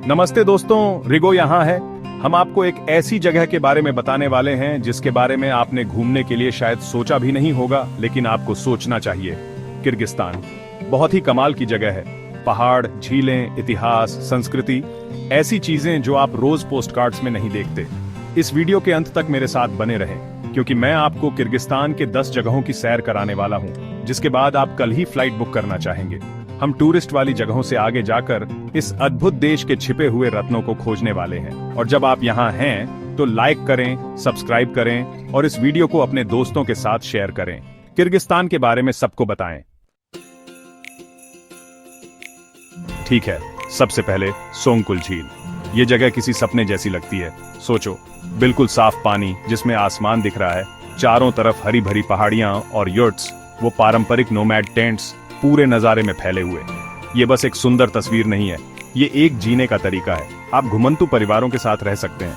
नमस्ते दोस्तों, रिगो यहाँ है। हम आपको एक ऐसी जगह के बारे में बताने वाले हैं जिसके बारे में आपने घूमने के लिए शायद सोचा भी नहीं होगा, लेकिन आपको सोचना चाहिए। किर्गिस्तान बहुत ही कमाल की जगह है। पहाड़, झीलें, इतिहास, संस्कृति, ऐसी चीजें जो आप रोज पोस्टकार्ड्स में नहीं देखते। इस वीडियो के अंत तक मेरे साथ बने रहें, क्योंकि मैं आपको किर्गिस्तान के 10 जगहों की सैर कराने वाला हूं, जिसके बाद आप कल ही फ्लाइट बुक करना चाहेंगे। हम टूरिस्ट वाली जगहों से आगे जाकर इस अद्भुत देश के छिपे हुए रत्नों को खोजने वाले हैं। और जब आप यहाँ हैं तो लाइक करें, सब्सक्राइब करें और इस वीडियो को अपने दोस्तों के साथ शेयर करें। किर्गिस्तान के बारे में सबको बताएं। ठीक है, सबसे पहले सोंगकुल झील। ये जगह किसी सपने जैसी लगती है। सोचो, बिल्कुल साफ पानी जिसमें आसमान दिख रहा है, चारों तरफ हरी भरी पहाड़ियां और यर्ट्स, वो पारंपरिक नोमैड टेंट्स पूरे नजारे में फैले हुए। ये बस एक सुंदर तस्वीर नहीं है, ये एक जीने का तरीका है। आप घुमंतु परिवारों के साथ रह सकते हैं,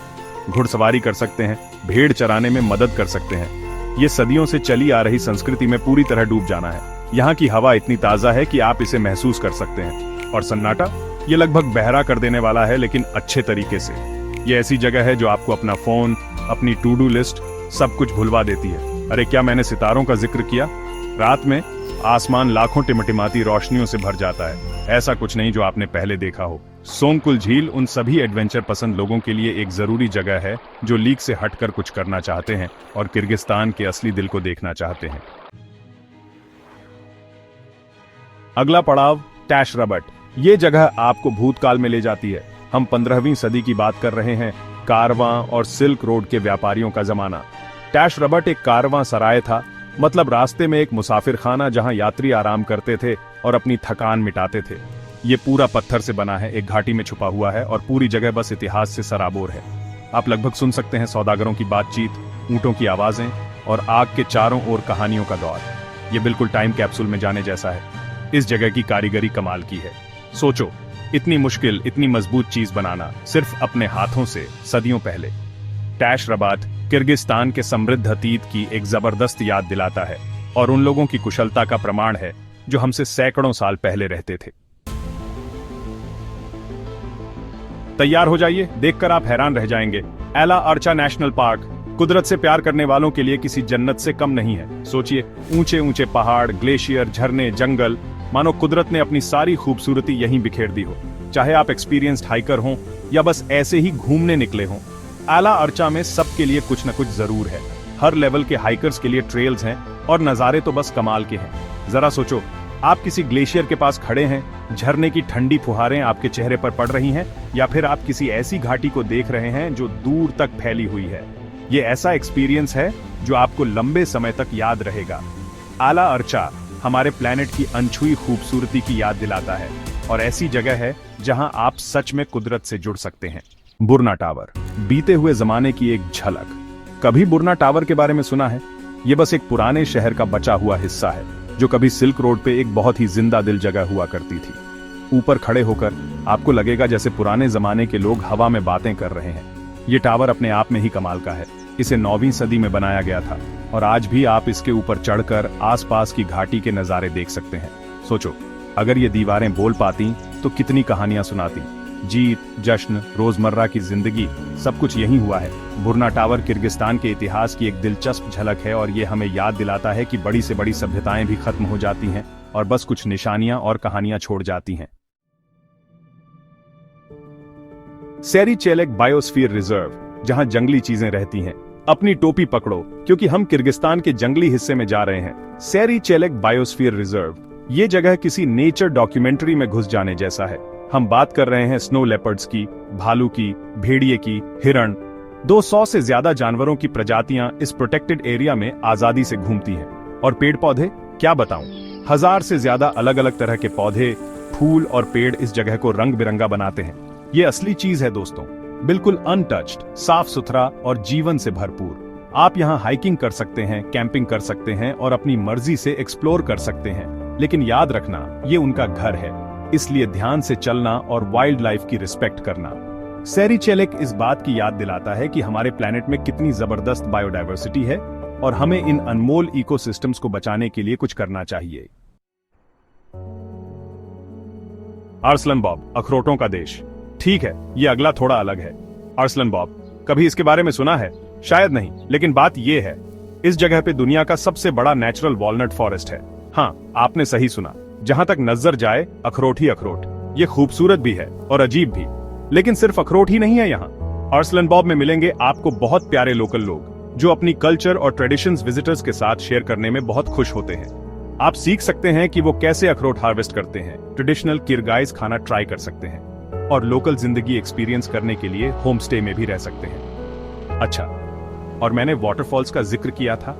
घुड़सवारी कर सकते हैं, भेड़ चराने में मदद कर सकते हैं। ये सदियों से चली आ रही संस्कृति में पूरी तरह डूब जाना है। यहाँ की हवा इतनी ताजा है कि आप इसे महसूस कर सकते हैं। और सन्नाटा, ये लगभग बहरा कर देने वाला है, लेकिन अच्छे तरीके से। ये ऐसी जगह है जो आपको अपना फोन, अपनी टू डू लिस्ट, सब कुछ भुलवा देती है। अरे क्या मैंने सितारों का जिक्र किया? रात में आसमान लाखों टिमटिमाती रोशनियों से भर जाता है, ऐसा कुछ नहीं जो आपने पहले देखा हो। सोंगकुल झील उन सभी एडवेंचर पसंद लोगों के लिए एक जरूरी जगह है जो लीक से हटकर कुछ करना चाहते हैं और किर्गिस्तान के असली दिल को देखना चाहते हैं। अगला पड़ाव टैशरबट। ये जगह आपको भूतकाल में ले जाती है। हम 15वीं सदी की बात कर रहे हैं, कारवां और सिल्क रोड के व्यापारियों का जमाना। टैशरबट एक कारवां सराय था, मतलब रास्ते में एक मुसाफिर खाना जहां यात्री आराम करते थे और अपनी थकान मिटाते थे। ये पूरा पत्थर से बना है, एक घाटी में छुपा हुआ है और पूरी जगह बस इतिहास से सराबोर है। आप लगभग सुन सकते हैं सौदागरों की बातचीत, ऊंटों की आवाजें और आग के चारों ओर कहानियों का दौर। ये बिल्कुल टाइम कैप्सूल में जाने जैसा है। इस जगह की कारीगरी कमाल की है। सोचो, इतनी मुश्किल, इतनी मजबूत चीज बनाना सिर्फ अपने हाथों से सदियों पहले। टैशरबट किर्गिस्तान के समृद्ध अतीत की एक जबरदस्त याद दिलाता है और उन लोगों की कुशलता का प्रमाण है जो हमसे सैकड़ों साल पहले रहते थे। तैयार हो जाइए, देखकर आप हैरान रह जाएंगे। एला अर्चा नेशनल पार्क कुदरत से प्यार करने वालों के लिए किसी जन्नत से कम नहीं है। सोचिए, ऊंचे ऊंचे पहाड़, ग्लेशियर, झरने, जंगल, मानो कुदरत ने अपनी सारी खूबसूरती यहीं बिखेर दी हो। चाहे आप एक्सपीरियंस्ड हाइकर हों या बस ऐसे ही घूमने निकले हों, एला अर्चा में सबके लिए कुछ न कुछ जरूर है। हर लेवल के हाइकर्स के लिए ट्रेल्स हैं और नज़ारे तो बस कमाल के हैं। जरा सोचो, आप किसी ग्लेशियर के पास खड़े हैं, झरने की ठंडी फुहारें आपके चेहरे पर पड़ रही हैं, या फिर आप किसी ऐसी घाटी को देख रहे हैं जो दूर तक फैली हुई है। ये ऐसा एक्सपीरियंस है जो आपको लंबे समय तक याद रहेगा। एला अर्चा हमारे प्लेनेट की अनछुई खूबसूरती की याद दिलाता है और ऐसी जगह है जहां आप सच में कुदरत से जुड़ सकते हैं। बुरना टावर, बीते हुए जमाने की एक झलक। कभी बुरना टावर के बारे में सुना है? यह बस एक पुराने शहर का बचा हुआ हिस्सा है जो कभी सिल्क रोड पे एक बहुत ही जिंदा दिल जगह हुआ करती थी। ऊपर खड़े होकर आपको लगेगा जैसे पुराने जमाने के लोग हवा में बातें कर रहे हैं। ये टावर अपने आप में ही कमाल का है। इसे 9वीं सदी में बनाया गया था और आज भी आप इसके ऊपर चढ़कर आसपास की घाटी के नजारे देख सकते हैं। सोचो, अगर ये दीवारें बोल पाती तो कितनी कहानियां सुनाती। जीत, जश्न, रोजमर्रा की जिंदगी, सब कुछ यहीं हुआ है। बुरना टावर किर्गिस्तान के इतिहास की एक दिलचस्प झलक है और ये हमें याद दिलाता है कि बड़ी से बड़ी सभ्यताएं भी खत्म हो जाती हैं और बस कुछ निशानियां और कहानियां छोड़ जाती हैं। सेरीचेलेक बायोस्फीयर रिजर्व, जहां जंगली चीजें रहती हैं। अपनी टोपी पकड़ो, क्योंकि हम किर्गिस्तान के जंगली हिस्से में जा रहे हैं। सेरीचेलेक बायोस्फीयर रिजर्व, ये जगह किसी नेचर डॉक्यूमेंट्री में घुस जाने जैसा है। हम बात कर रहे हैं स्नो लेपर्ड्स की, भालू की, भेड़िए की, हिरण। 200 से ज्यादा जानवरों की प्रजातियां इस प्रोटेक्टेड एरिया में आजादी से घूमती हैं। और पेड़ पौधे, क्या बताऊं, 1000 से ज्यादा अलग अलग तरह के पौधे, फूल और पेड़ इस जगह को रंग बिरंगा बनाते हैं। ये असली चीज है दोस्तों, बिल्कुल अनटच्ड, साफ सुथरा और जीवन से भरपूर। आप यहाँ हाइकिंग कर सकते हैं, कैंपिंग कर सकते हैं और अपनी मर्जी से एक्सप्लोर कर सकते हैं। लेकिन याद रखना, ये उनका घर है, इसलिए ध्यान से चलना और वाइल्ड लाइफ की रिस्पेक्ट करना। सेरीचेलेक इस बात की याद दिलाता है कि हमारे प्लेनेट में कितनी जबरदस्त बायोडायवर्सिटी है और हमें इन अनमोल इकोसिस्टम्स को बचाने के लिए कुछ करना चाहिए। आर्सलन बॉब, अखरोटों का देश। ठीक है, ये अगला थोड़ा अलग है। आर्सलन बॉब, कभी इसके बारे में सुना है? शायद नहीं, लेकिन बात ये है, इस जगह पे दुनिया का सबसे बड़ा नेचुरल वॉलनट फॉरेस्ट है। हाँ, आपने सही सुना, जहां तक नजर जाए अखरोट ही अखरोट। ये खूबसूरत भी है और अजीब भी, लेकिन सिर्फ अखरोट ही नहीं है यहाँ। आर्सलन बॉब में मिलेंगे आपको बहुत प्यारे लोकल लोग जो अपनी कल्चर और ट्रेडिशंस विजिटर्स के साथ शेयर करने में बहुत खुश होते हैं। आप सीख सकते हैं कि वो कैसे अखरोट हार्वेस्ट करते हैं, ट्रेडिशनल किरगाइज खाना ट्राई कर सकते हैं और लोकल जिंदगी एक्सपीरियंस करने के लिए होम स्टे में भी रह सकते हैं। अच्छा, और मैंने वाटरफॉल्स का जिक्र किया था।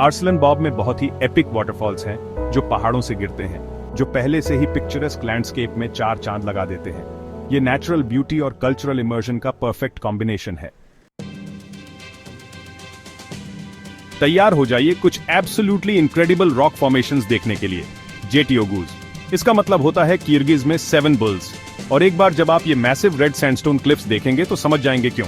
आर्सलन बॉब में बहुत ही एपिक वाटरफॉल्स हैं जो पहाड़ों से गिरते हैं, जो पहले से ही पिक्चरस्क लैंडस्केप में चार चांद लगा देते हैं। ये नेचुरल ब्यूटी और कल्चरल इमर्जन का परफेक्ट कॉम्बिनेशन है। तैयार हो जाइए कुछ एब्सोल्युटली इनक्रेडिबल रॉक फॉर्मेशंस देखने के लिए। जेटी ओगूज, इसका मतलब होता है किर्गिज में 7 बुल्स। और एक बार जब आप ये मैसिव रेड सैंडस्टोन क्लिफ्स देखेंगे तो समझ जाएंगे क्यों।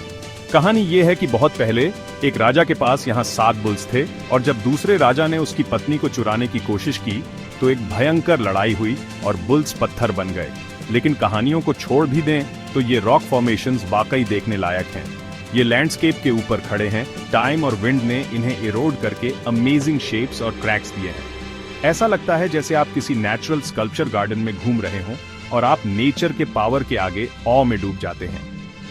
कहानी ये है कि बहुत पहले एक राजा के पास यहाँ 7 बुल्स थे, और जब दूसरे राजा ने उसकी पत्नी को चुराने की कोशिश की तो एक भयंकर लड़ाई हुई और बुल्स पत्थर बन गए। लेकिन कहानियों को छोड़ भी दें तो ये रॉक फॉर्मेशंस वाकई देखने लायक हैं। ये लैंडस्केप के ऊपर खड़े हैं, टाइम और विंड ने इन्हें इरोड करके अमेजिंग शेप्स और क्रैक्स दिए हैं। ऐसा लगता है जैसे आप किसी नेचुरल स्कल्पचर गार्डन में घूम रहे हों और आप नेचर के पावर के आगे ऑ में डूब जाते हैं।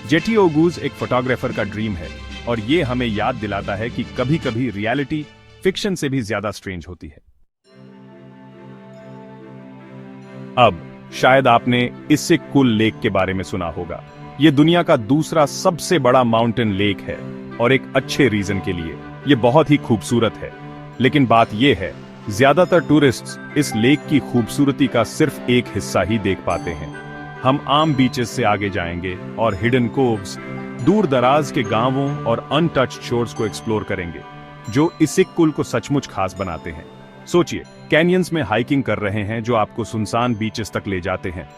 जेटी ओगूज एक फोटोग्राफर का ड्रीम है, और ये हमें याद दिलाता है कि कभी कभी रियलिटी फिक्शन से भी ज्यादा स्ट्रेंज होती है। अब शायद आपने इससे कुल लेक के बारे में सुना होगा। ये दुनिया का दूसरा सबसे बड़ा माउंटेन लेक है, और एक अच्छे रीजन के लिए। ये बहुत ही खूबसूरत है, लेकिन बात ये है, ज्यादातर टूरिस्ट्स इस लेक की खूबसूरती का सिर्फ एक हिस्सा ही देख पाते हैं। हम आम बीचेस से आगे जाएंगे और हिडन कोव्स, दूर दराज के गांवों और अनटच्ड शोर्स को एक्सप्लोर करेंगे, जो इस कुल को सचमुच खास बनाते हैं। सोचिए, कैनियंस में हाइकिंग कर रहे हैं जो आपको सुनसान बीचेस तक ले जाते हैं,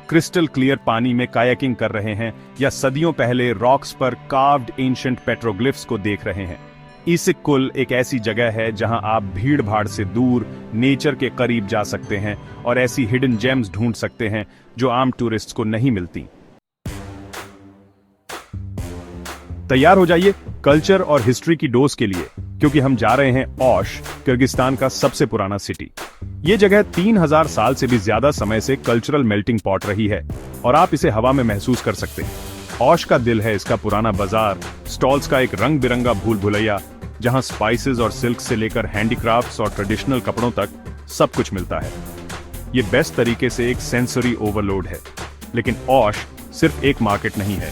क्रिस्टल क्लियर पानी में कायाकिंग कर रहे हैं, या सदियों पहले रॉक्स पर कार्व्ड एंशिएंट पेट्रोग्लिफ्स को देख रहे हैं। इसिक कुल एक ऐसी जगह है जहां आप भीड़ भाड़ से दूर नेचर के करीब जा सकते हैं और ऐसी हिडन जेम्स ढूंढ सकते हैं जो आम टूरिस्ट्स को नहीं मिलती। तैयार हो जाइए कल्चर और हिस्ट्री की डोज के लिए, क्योंकि हम जा रहे हैं ओश, किर्गिस्तान का सबसे पुराना सिटी। ये जगह 3000 साल से भी ज्यादा समय से कल्चरल मेल्टिंग पॉट रही है, और आप इसे हवा में महसूस कर सकते हैं। ओश का दिल है इसका पुराना बाजार, स्टॉल्स का एक रंग बिरंगा भूल भुलैया, जहां स्पाइसेस और सिल्क से लेकर हैंडीक्राफ्ट्स और ट्रेडिशनल कपड़ों तक सब कुछ मिलता है। ये बेस्ट तरीके से एक सेंसरी ओवरलोड है। लेकिन ओश सिर्फ एक मार्केट नहीं है,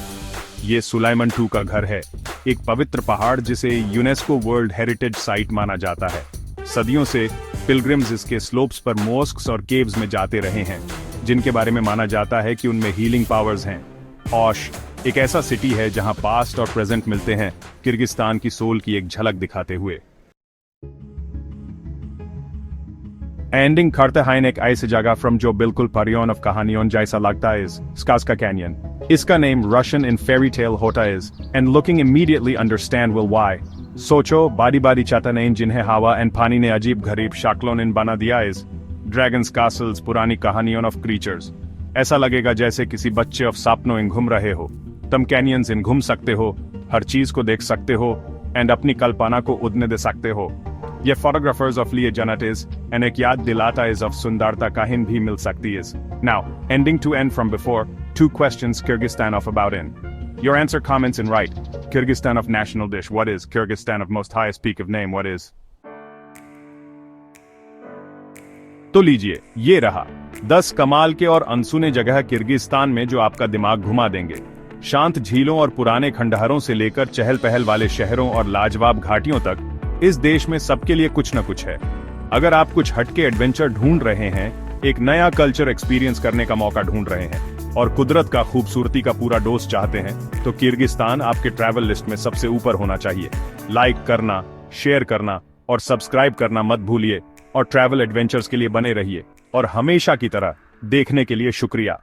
ये सुलाइमन II का घर है, एक पवित्र पहाड़ जिसे यूनेस्को वर्ल्ड हेरिटेज साइट माना जाता है। सदियों से पिलग्रिम्स इसके स्लोप्स पर मॉस्क्स और केव्स में जाते रहे हैं, जिनके बारे में माना जाता है कि उनमें हीलिंग पावर्स हैं। ओश एक ऐसा सिटी है जहां पास्ट और प्रेजेंट मिलते हैं, किर्गिस्तान की सोल की एक झलक दिखाते हुए। एंडिंग करते हैं एक ऐसी जगह फ्रॉम जो बिल्कुल परियों ऑफ कहानियों जैसा लगता है, स्कास्का कैनियन। इसका नेम रशियन इन फेरी टेल होता है, and looking immediately understand will why. सोचो, बारी बारी चट्टानें जिन्हें हवा एंड पानी ने अजीब गरीब शक्लों ने बना दिया है, ड्रैगन्स कासल्स, पुरानी कहानियों ऑफ क्रीचर्स। ऐसा लगेगा जैसे किसी बच्चे ऑफ सपनों इन घूम रहे हो। तुम कैनियंस इन घूम सकते हो, हर चीज को देख सकते हो, एंड अपनी कल्पना को उड़ने दे सकते हो। ये फोटोग्राफर्स ऑफ लिए जनत इज, एंड एक याद दिलाता इज ऑफ सुंदरता कहीं भी मिल सकती is. Now, ending to end from before, 2 questions Kyrgyzstan of about in. Your answer comments and write. Kyrgyzstan of national dish, what is? Kyrgyzstan of most highest peak of name, what is? तो लीजिए, ये रहा 10 कमाल के और अनसुने जगह Kyrgyzstan में जो आपका दिमाग घुमा देंगे। शांत झीलों और पुराने खंडहरों से लेकर चहल पहल वाले शहरों और लाजवाब घाटियों तक, इस देश में सबके लिए कुछ न कुछ है। अगर आप कुछ हटके एडवेंचर ढूंढ रहे हैं, एक नया कल्चर एक्सपीरियंस करने का मौका ढूंढ रहे हैं, और कुदरत का खूबसूरती का पूरा डोज चाहते हैं, तो किर्गिस्तान आपके ट्रैवल लिस्ट में सबसे ऊपर होना चाहिए। लाइक करना, शेयर करना और सब्सक्राइब करना मत भूलिए, और ट्रैवल एडवेंचर्स के लिए बने रहिए। और हमेशा की तरह देखने के लिए शुक्रिया।